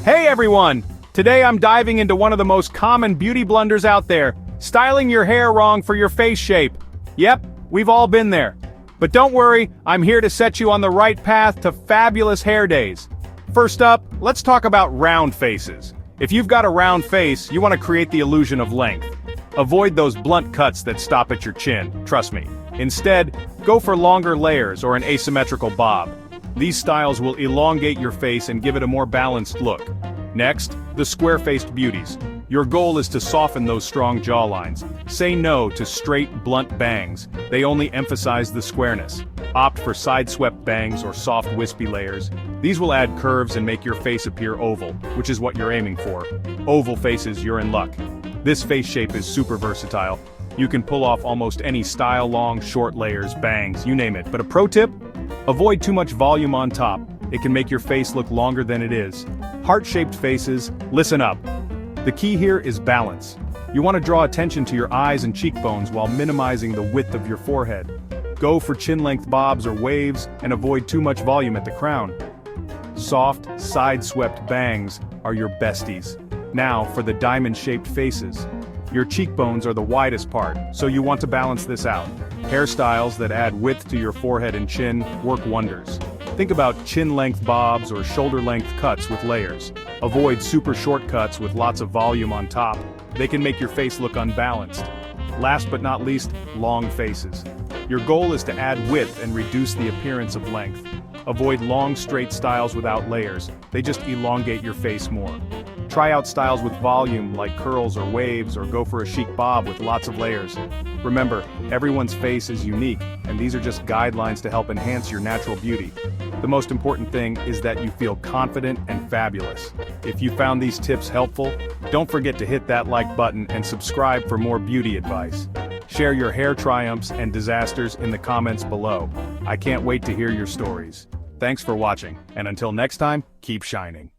Hey everyone! Today I'm diving into one of the most common beauty blunders out there, styling your hair wrong for your face shape. Yep, we've all been there. But don't worry, I'm here to set you on the right path to fabulous hair days. First up, let's talk about round faces. If you've got a round face, you want to create the illusion of length. Avoid those blunt cuts that stop at your chin, trust me. Instead, go for longer layers or an asymmetrical bob. These styles will elongate your face and give it a more balanced look. Next, the square-faced beauties. Your goal is to soften those strong jawlines. Say no to straight, blunt bangs. They only emphasize the squareness. Opt for side-swept bangs or soft, wispy layers. These will add curves and make your face appear oval, which is what you're aiming for. Oval faces, you're in luck. This face shape is super versatile. You can pull off almost any style, long, short layers, bangs, you name it. But a pro tip? Avoid too much volume on top. It can make your face look longer than it is. Heart-shaped faces, listen up. The key here is balance. You want to draw attention to your eyes and cheekbones while minimizing the width of your forehead. Go for chin-length bobs or waves and avoid too much volume at the crown. Soft, side-swept bangs are your besties. Now for the diamond-shaped faces. Your cheekbones are the widest part, so you want to balance this out. Hairstyles that add width to your forehead and chin work wonders. Think about chin-length bobs or shoulder-length cuts with layers. Avoid super short cuts with lots of volume on top. They can make your face look unbalanced. Last but not least, long faces. Your goal is to add width and reduce the appearance of length. Avoid long, straight styles without layers. They just elongate your face more. Try out styles with volume like curls or waves, or go for a chic bob with lots of layers. Remember, everyone's face is unique, and these are just guidelines to help enhance your natural beauty. The most important thing is that you feel confident and fabulous. If you found these tips helpful, don't forget to hit that like button and subscribe for more beauty advice. Share your hair triumphs and disasters in the comments below. I can't wait to hear your stories. Thanks for watching, and until next time, keep shining.